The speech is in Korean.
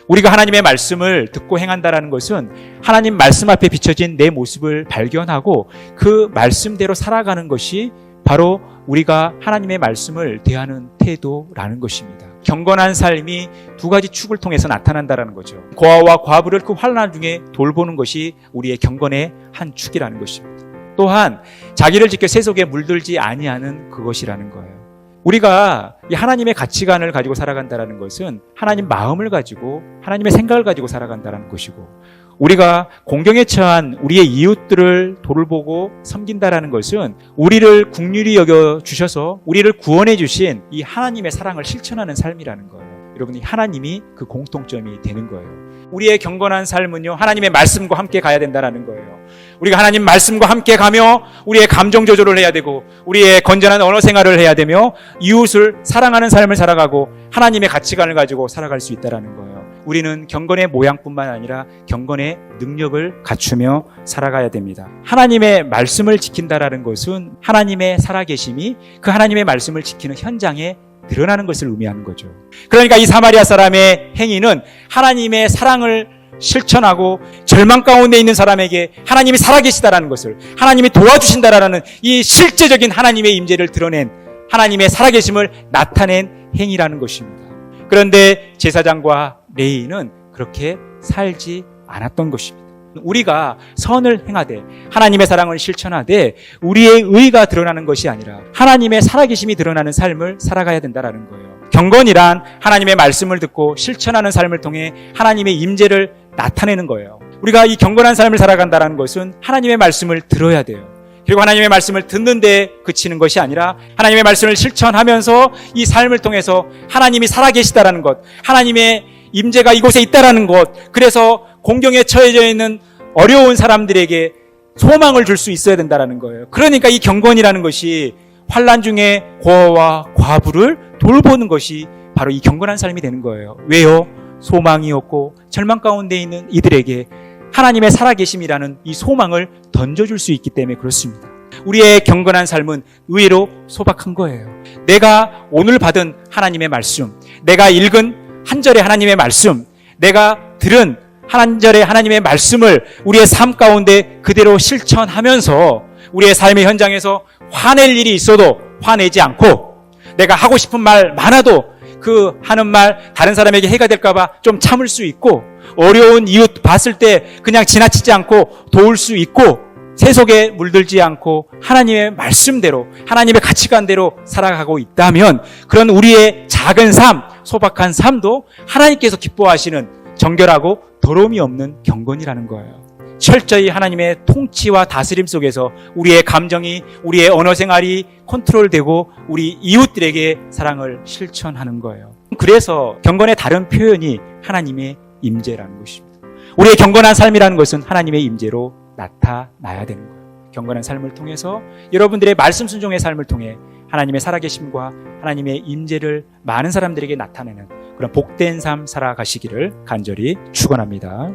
우리가 하나님의 말씀을 듣고 행한다라는 것은 하나님 말씀 앞에 비춰진 내 모습을 발견하고 그 말씀대로 살아가는 것이 바로 우리가 하나님의 말씀을 대하는 태도라는 것입니다. 경건한 삶이 두 가지 축을 통해서 나타난다는 거죠. 고아와 과부를 그 환난 중에 돌보는 것이 우리의 경건의 한 축이라는 것입니다. 또한 자기를 지켜 세속에 물들지 아니하는 그것이라는 거예요. 우리가 이 하나님의 가치관을 가지고 살아간다는 것은 하나님 마음을 가지고 하나님의 생각을 가지고 살아간다는 것이고, 우리가 공경에 처한 우리의 이웃들을 돌보고 섬긴다는 것은 우리를 긍휼히 여겨주셔서 우리를 구원해 주신 이 하나님의 사랑을 실천하는 삶이라는 거예요. 여러분이 하나님이 그 공통점이 되는 거예요. 우리의 경건한 삶은요, 하나님의 말씀과 함께 가야 된다는 거예요. 우리가 하나님 말씀과 함께 가며 우리의 감정 조절을 해야 되고 우리의 건전한 언어 생활을 해야 되며 이웃을 사랑하는 삶을 살아가고 하나님의 가치관을 가지고 살아갈 수 있다는 거예요. 우리는 경건의 모양뿐만 아니라 경건의 능력을 갖추며 살아가야 됩니다. 하나님의 말씀을 지킨다라는 것은 하나님의 살아계심이 그 하나님의 말씀을 지키는 현장에 드러나는 것을 의미하는 거죠. 그러니까 이 사마리아 사람의 행위는 하나님의 사랑을 실천하고 절망 가운데 있는 사람에게 하나님이 살아계시다라는 것을, 하나님이 도와주신다라는 이 실제적인 하나님의 임재를 드러낸, 하나님의 살아계심을 나타낸 행위라는 것입니다. 그런데 제사장과 레위인은 그렇게 살지 않았던 것입니다. 우리가 선을 행하되 하나님의 사랑을 실천하되 우리의 의가 드러나는 것이 아니라 하나님의 살아계심이 드러나는 삶을 살아가야 된다는 거예요. 경건이란 하나님의 말씀을 듣고 실천하는 삶을 통해 하나님의 임재를 나타내는 거예요. 우리가 이 경건한 삶을 살아간다는 것은 하나님의 말씀을 들어야 돼요. 그리고 하나님의 말씀을 듣는 데 그치는 것이 아니라 하나님의 말씀을 실천하면서 이 삶을 통해서 하나님이 살아계시다라는 것, 하나님의 임재가 이곳에 있다라는 것, 그래서 공경에 처해져 있는 어려운 사람들에게 소망을 줄 수 있어야 된다는 거예요. 그러니까 이 경건이라는 것이 환난 중에 고아와 과부를 돌보는 것이 바로 이 경건한 삶이 되는 거예요. 왜요? 소망이 없고 절망 가운데 있는 이들에게 하나님의 살아계심이라는 이 소망을 던져줄 수 있기 때문에 그렇습니다. 우리의 경건한 삶은 의외로 소박한 거예요. 내가 오늘 받은 하나님의 말씀, 내가 읽은 한 절의 하나님의 말씀, 내가 들은 한 절의 하나님의 말씀을 우리의 삶 가운데 그대로 실천하면서 우리의 삶의 현장에서 화낼 일이 있어도 화내지 않고, 내가 하고 싶은 말 많아도 그 하는 말 다른 사람에게 해가 될까봐 좀 참을 수 있고, 어려운 이웃 봤을 때 그냥 지나치지 않고 도울 수 있고, 세속에 물들지 않고 하나님의 말씀대로 하나님의 가치관대로 살아가고 있다면 그런 우리의 작은 삶, 소박한 삶도 하나님께서 기뻐하시는 정결하고 더러움이 없는 경건이라는 거예요. 철저히 하나님의 통치와 다스림 속에서 우리의 감정이, 우리의 언어 생활이 컨트롤되고 우리 이웃들에게 사랑을 실천하는 거예요. 그래서 경건의 다른 표현이 하나님의 임재라는 것입니다. 우리의 경건한 삶이라는 것은 하나님의 임재로 나타나야 되는 거예요. 경건한 삶을 통해서 여러분들의 말씀 순종의 삶을 통해 하나님의 살아계심과 하나님의 임재를 많은 사람들에게 나타내는 그런 복된 삶 살아가시기를 간절히 축원합니다.